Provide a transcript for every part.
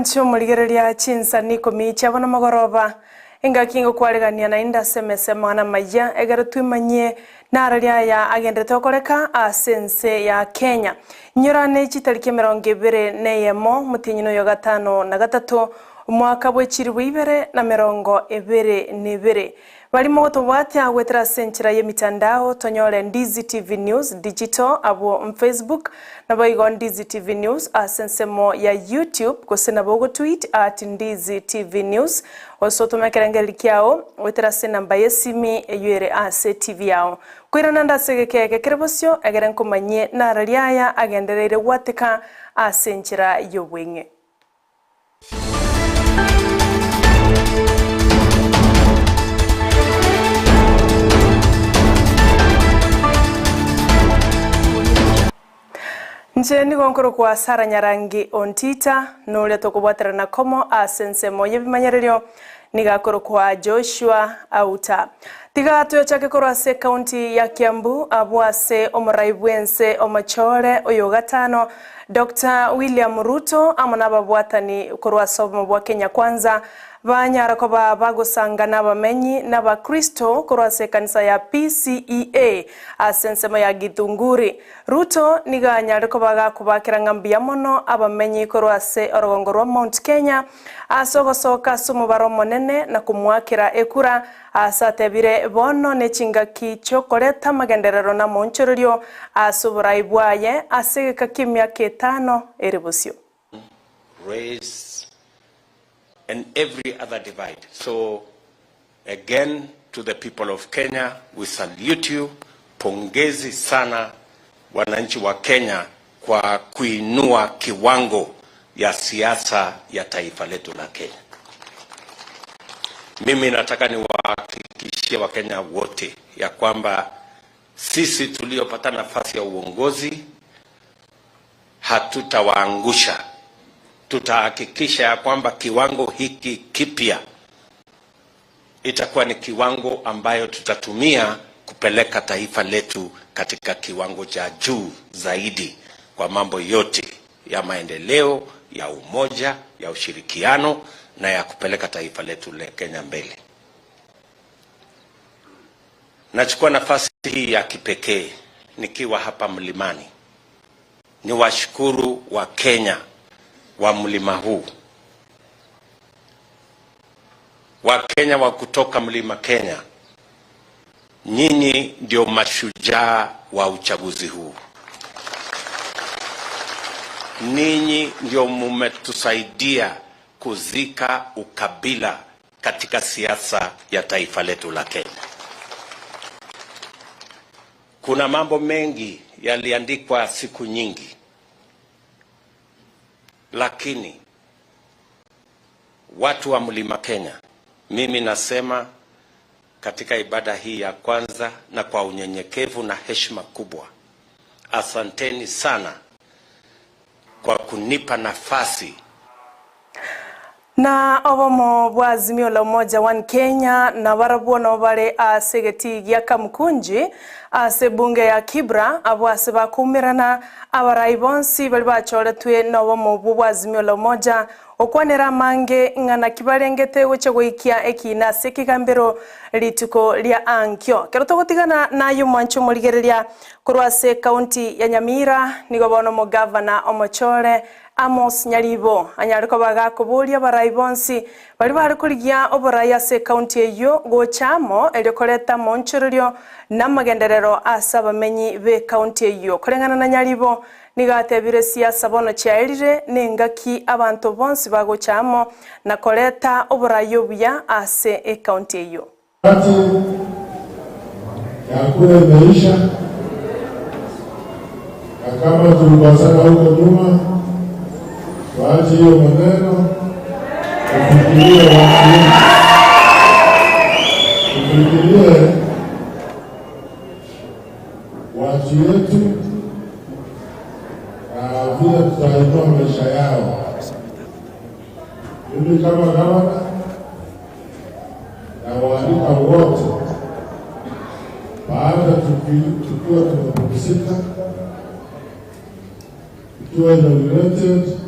mwancho Amayia Chinsa Ikomi chabona magoroba inga kingo kwaregania na inda semese mwana Amayia egere twimanye nararia ya agende tokoreka asense ya Kenya nyurane chitariki 21 mutinyino yo gatano na gatatu umwaka bwechiri bwibere na 2022 balimo gotobwate agwetera senchira ye mitandao tonyore Ndizi TV News digital abo Facebook na baigo Ndizi TV News asensemo ya YouTube kosena bogo tweet @Ndizi TV News osoto makerengeli kyao wetera senamba yesimi eyere ase TV yao kwirana ndasegekeke kerebosyo egerenko manye narariaya agendereire gwateka asenchira yobwenge. Njeni gonkoro kwa Sara Nyarangi Ontita nulia tokubwatera na komo asense moye bimanyererio nigakoro kwa Joshua Auta tiga tuyo chake korwase county ya Kiambu abwase omuraibwense omachore oyo gatano Dr. William Ruto amana babwatani korwase omubwa Kenya kwanza banyara ko bagosangana bamenyi n'abakristo korwase kanisa ya PCEA asensema ya Gitunguri Ruto niganyara ko bagakubakira ngambia mono abamenyi korwase orogongo rwa Mount Kenya asogosoka sumubaro monene na kumwakira ekura asatebire bono nechingaki chokoleta magenderero na monchoryo asuburaibwaye asegeka kimya ketano erebusyo race and every other divide. So again, to the people of Kenya, we salute you. Pongezi sana wananchi wa Kenya kwa kuinua kiwango ya siasa ya taifa letu la Kenya. Mimi nataka niwahakikishie Wakenya wote ya kwamba sisi tuliopata nafasi ya uongozi hatutawaangusha. Tutahakikisha ya kwamba kiwango hiki kipya itakuwa ni kiwango ambayo tutatumia kupeleka taifa letu katika kiwango cha juu zaidi kwa mambo yote ya maendeleo, ya umoja, ya ushirikiano na ya kupeleka taifa letu la Kenya mbele. Nachukua nafasi hii ya kipekee nikiwa hapa mlimani niwashukuru wa Kenya wa mlima huu, wa Kenya wa kutoka mlima Kenya. Nyinyi ndio mashujaa wa uchaguzi huu. Ninyi ndio mumetusaidia kuzika ukabila katika siasa ya taifa letu la Kenya. Kuna mambo mengi yaliandikwa siku nyingi, lakini watu wa mlima Kenya, mimi nasema katika ibada hii ya kwanza na kwa unyenyekevu na heshima kubwa, asanteni sana kwa kunipa nafasi na obomo bwazimio la umoja wa Kenya na barabuona bare asegeti ya Kamkunji asebunge ya Kibra abwase bakumirana abaraibonsi bali bachoretwe na obomo bwazimio la umoja okwanera mange ngana kibarengete weche goikia ekina sekigambero lituko lya ankyo kero togotigana nayo mwancho murigereria kurwase county ya Nyamira nigobono mo governor omochore Amos Nyaribo anyariko bagakuburia baraibonsi bali kurigia oboraya se county eyo gochamo eliokoleta monchoryo na magenderero asabamenyi be county eyo korengana na Nyaribo nigatebire siasa bono chairire nengaki abantu bonsi bagochamo na koleta oborayo buya ase e county eyo yakule maisha kama tulipasana huko nyuma. Waache hiyo maneno, ufikirie watu yetu na vile tutainua maisha yao. Mimi kama gavana na waalika wote, baada tukiwa tumepumzika, tukiwa inaugurated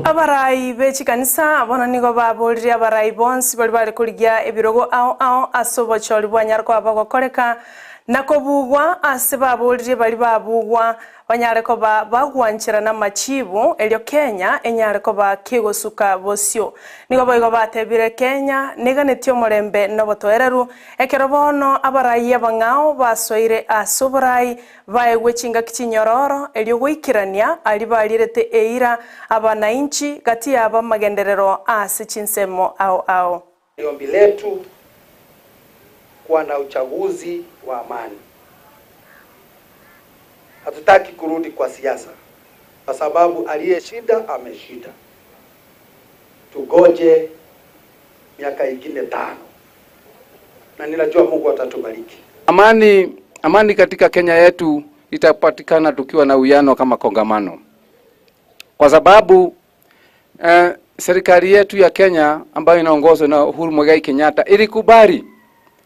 Abarai bechi kanisa abona nigo babolire abarai bonsi bali kurigia ebirogo ao asobo choli bwanyarko abagokoreka nakobugwa ase babolire bali babugwa banyareko bagwanchira na machibu elio Kenya enyareko bakigosuka bosio nigo boigo batebire Kenya niganetio morembe nobotoereru ekerobono abarai abangao basoire asoborai baegwechinga kichinyororo elio gwikirania ali balirete eira abanainchi gati aba magenderero ase chinsemo ao. Ombi letu kuwa na uchaguzi wa amani. Hatutaki kurudi kwa siasa kwa sababu aliyeshinda ameshinda. Tugoje miaka ingine 5 na ninajua Mungu atatubariki. Amani katika Kenya yetu itapatikana tukiwa na uwiano kama kongamano. Kwa sababu serikali yetu ya Kenya ambayo inaongozwa na Uhuru Muigai Kenyatta ilikubali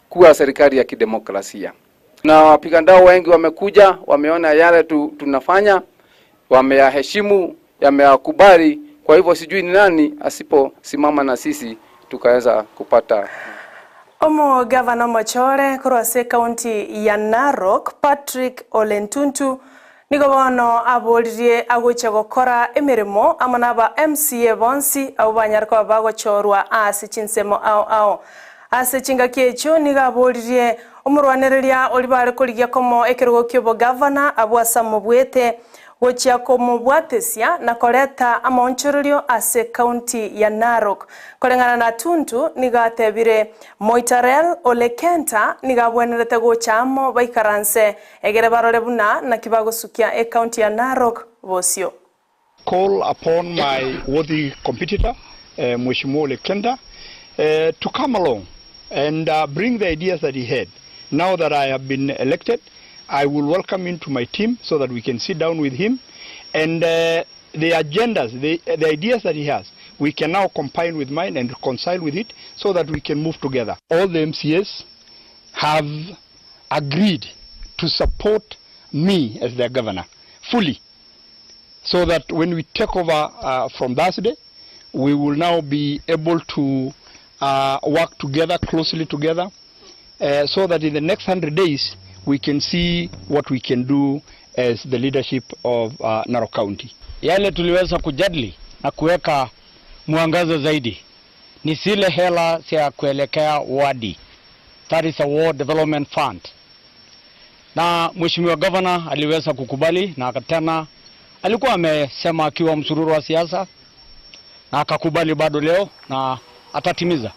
kuwa serikali ya kidemokrasia. Na wapigandao wengi wamekuja, wameona yale tunafanya, wameyaheshimu, yameyakubali. Kwa hivyo sijui ni nani asiposimama na sisi tukaweza kupata. Omo Governor Mochore kurose county ya Narok Patrick Olentuntu nigo bono abolire agoche gokora emirimo amanaba MCA bonsi abo banyarko bagochorwa ase chinsemo ao ase chinga kecho niga abolire omurwanereria olibare kurigia komo ekerogo kyobo governor abwasa mubwete gochia komo bwatesia na koleta amonchororio ase county ya Narok kolengana na Tuntu niga atebire Moitarel Olekenta niga bwenerete gochamo baikaranse egere barore buna na kibagosukia county ya Narok bosio. Call upon my worthy competitor Mheshimiwa Olekenta to come along and bring the ideas that he had. Now that I have been elected, I will welcome him to my team so that we can sit down with him, and the agendas, the ideas that he has, we can now combine with mine and reconcile with it so that we can move together. All the MCAs have agreed to support me as their governor fully, so that when we take over from Thursday, we will now be able to work together, closely together, so that in the next 100 days, we can see what we can do as the leadership of Narok County. Yale tuliweza kujadili na kuweka mwangaza zaidi ni zile hela za kuelekea wadi. That is a Ward Development Fund. Na Mheshimiwa Governor aliweza kukubali na tena alikuwa amesema akiwa msururu wa siasa na akakubali bado leo na atatimiza.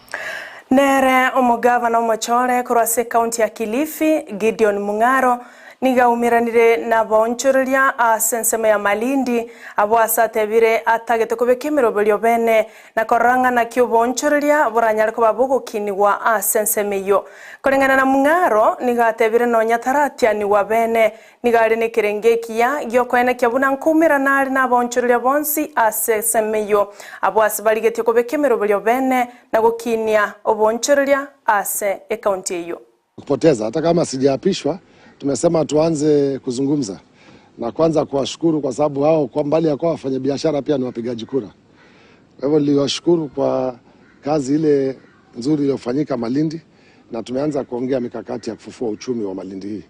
Nere omugavana Mochore kurase county ya Kilifi Gideon Mungaro niga umiranire na bonchororia asenseme ya Malindi abwasa tebire atagete kubekemero belyo bene na koranga na kyo bonchororia buranyariko babugukinirwa asenseme yo kolengana na Mungaro niga tebire no nyatarati ani wabene niga ari ne kirengekia gyo kwene kyabuna nkumira nari na bonchororia bonsi asenseme yo abwasa baligete kubekemero belyo bene na gukinia obonchororia ase county hiyo kupoteza. Hata kama sijaapishwa, tumesema tuanze kuzungumza na kwanza kuwashukuru kwa sababu hao kwa mbali ya kwa wafanya biashara pia ni wapigaji kura. Kwa hivyo niliwashukuru kwa kazi ile nzuri iliyofanyika Malindi, na tumeanza kuongea mikakati ya kufufua uchumi wa Malindi hii.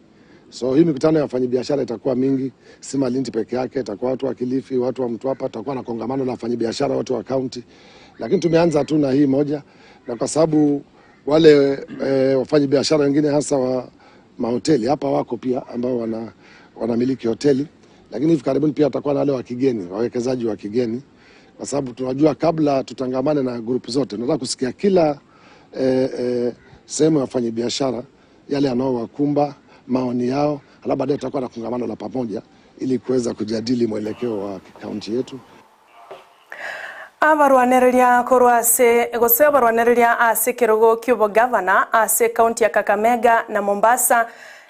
So hii mikutano ya wafanya biashara itakuwa mingi, si Malindi peke yake, itakuwa watu wa Kilifi, watu wa Mtwapa, tutakuwa na kongamano la wafanya biashara watu wa county. Lakini tumeanza tu na hii moja, na kwa sababu wale wafanya biashara wengine hasa wa mahoteli hapa wako pia ambao wanamiliki hoteli, lakini hivi karibuni pia tutakuwa na wale wa kigeni, wawekezaji wa kigeni, kwa sababu tunajua kabla tutangamane na grupu zote tunataka kusikia kila sehemu ya wafanya biashara yale yanaowakumba, maoni yao, alafu baadaye tutakuwa na kongamano la pamoja ili kuweza kujadili mwelekeo wa kaunti yetu. Abarwanereria korwase egose abarwanereria ase kerogo kyobo governor ase county ya Kakamega na Mombasa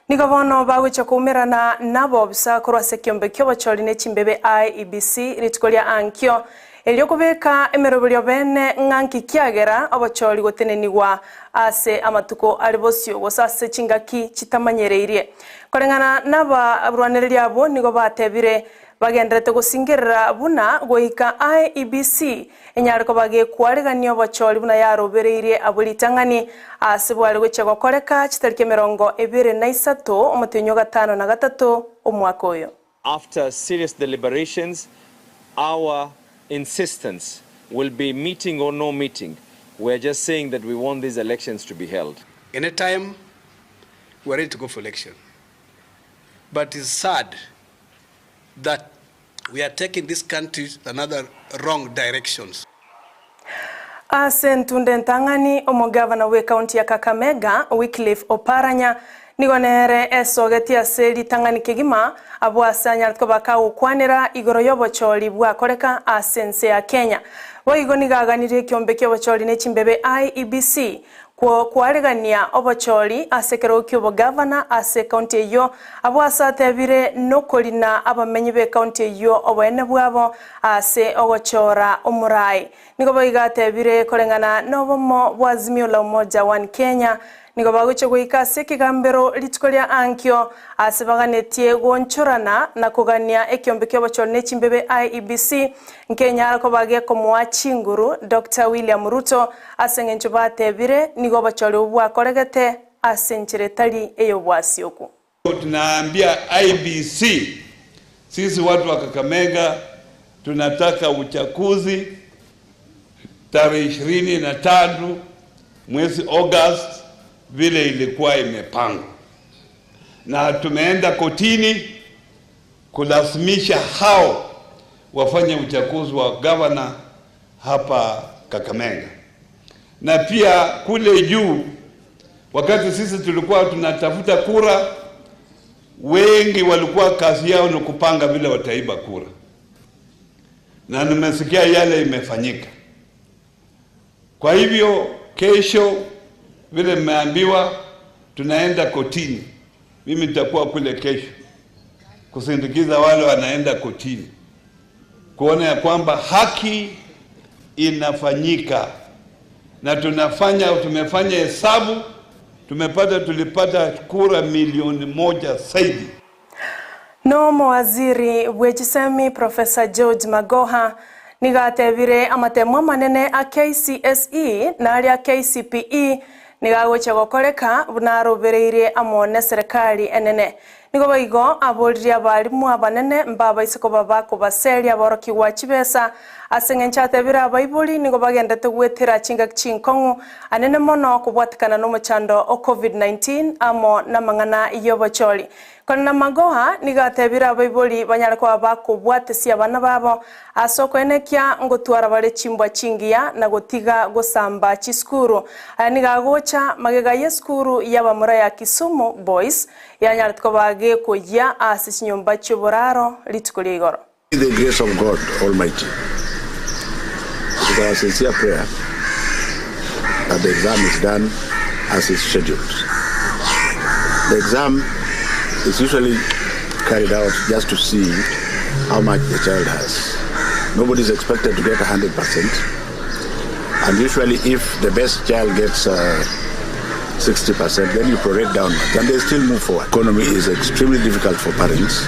nigo bono bagucha kumirana nabo bisa korwase kyombe kyobo choline chimbebe IEBC ritikolia ankyo elio kubeka emerobelyo bene nganki kiagera abochori goteneniwa ase amatuko alibosio gosase chingaki chitamanyereirie kolengana naba abarwanereria abo nigo batebire bagendete gusingirira buna goika IEBC enyariko bage kwareganio bochori buna yarobereirie aburitangani asibwari goche gokoreka chitarike 23 omutinyo 5 na 3 omwaka oyo. After serious deliberations, our insistence will be meeting or no meeting. We're just saying that we want these elections to be held. Anytime we're ready to go for election. But it's sad that we are taking this country another wrong directions. Asentunde ntangani omugavana we county ya Kakamega Wycliffe Oparanya nigonere esogeti aseli tangani kegima abwasanya twabaka ukwanira igoro yobochori bwakoreka asense ya Kenya waigo gaganire kyombeke bochori nechimbebe IEBC kwaregania obochori asekero kyobo governor ase county yo abwasatebire nokolina abamenyi be county yo obwene bwabo ase ogochora omurai nigo bayigatebire korengana nobomo bwazimio la umoja one Kenya nigo bagoche goika sekigambero litkolia ankyo asebaganetie gonchorana na kugania ekyombeke bochori nechimbebe IEBC Kenya arako bage komwa chinguru Dr. William Ruto asengencho batebire nigo bochori bwakoregete asenchire tali eyo bwasioku. Tunaambia IEBC sisi watu wa Kakamega tunataka uchaguzi tarehe 23 mwezi August vile ilikuwa imepangwa, na tumeenda kotini kulazimisha hao wafanye uchaguzi wa governor hapa Kakamega. Na pia kule juu wakati sisi tulikuwa tunatafuta kura, wengi walikuwa kazi yao ni kupanga vile wataiba kura, na nimesikia yale imefanyika. Kwa hivyo kesho vile mmeambiwa tunaenda kotini, mimi nitakuwa kule kesho kusindikiza wale wanaenda kotini kuona ya kwamba haki inafanyika, na tumefanya hesabu, tulipata kura milioni 1 zaidi. No mawaziri wechisemi Professor George Magoha nigatebire amatemo manene a KCSE na aria KCPE nigagoche gokoreka bunarobereire amone serikali enene nigo baigo aboliri abarimu abanene mbaba isiko babako baseria boroki wa chibesa asengencha tebira abaibuli nigo bagendete gwetira chinga chinkongu anene mono kubwatikana no muchando o COVID-19 amo na mangana iyobochori kona Magoha nigatebira abaibuli banyara kwa bako bwatesia abana babo asoko enekia ngotwara bare chimbwa chingia na gotiga gosamba chiskuru nigagocha magega yeskuru yabamura ya Kisumu Boys yanyara twabage kujya asinyumba cy'uburaro litukuri igoro. The grace of God Almighty, with our sincere prayer that the exam is done as is scheduled. The exam is usually carried out just to see how much the child has. Nobody is expected to get 100%, and usually if the best child gets 60%, then you prorate downwards, and they still move forward. Economy is extremely difficult for parents,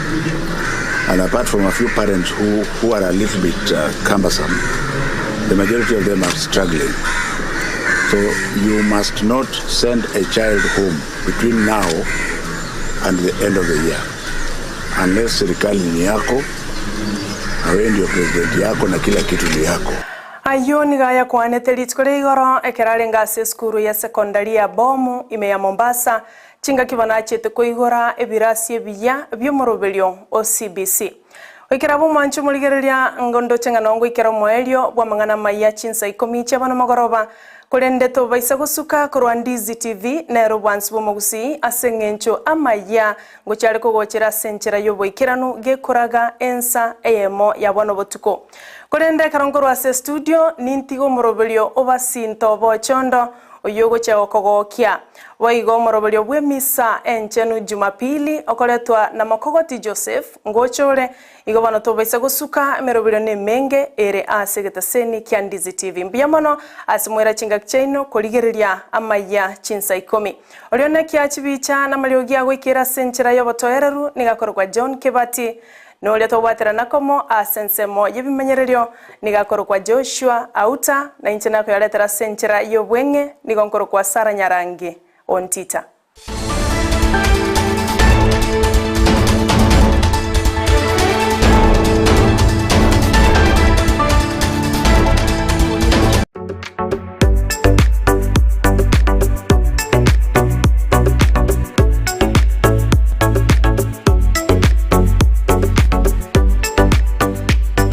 and apart from a few parents who are a little bit cumbersome, the majority of them are struggling. So you must not send a child home between now and the end of the year, unless serikali ni yako, wewe ndio president yako na kila kitu ni yako. Ayo nigaya kwanete litukuri igoro ekerarenga ase skuru ya sekondari ya Bomu ime ya Mombasa chinga kibana chete kuigora ebirasi ebiya byomoroberio OCBC Oikerabo manchu muligereria ngondo chengana ngo ikero moelio bwa mangana Amayia Chinsa Ikomi chabana magoroba kulende to baisa gusuka kurwa Ndizi TV na robans bomogusi asengencho Amayia ngo cyari ko gochera senchera yobo ikiranu gekuraga ensa eyemo yabona botuko kulende karongorwa se studio nintigo morobelio obasinto bochondo oyogo cha okogokia waigo morobelio bwe misa enchenu Jumapili okoletwa na Makogoti Joseph ngochore igo bano to baisa gusuka merobelio ne menge ere asegetaseni kya Ndizi TV mbiamono asimwera chinga kchaino koligereria Amayia Chinsa Ikomi olione kya chibicha na maliogia gwikira senchera yobotoereru nigakorwa John Kebati no uria tobwatera nakomo asensemo yibimenyererio nigakoro kwa Joshua Auta na inchena ko yaletera senchera yobwenge nigonkoro kwa Sara Nyarangi Ontita.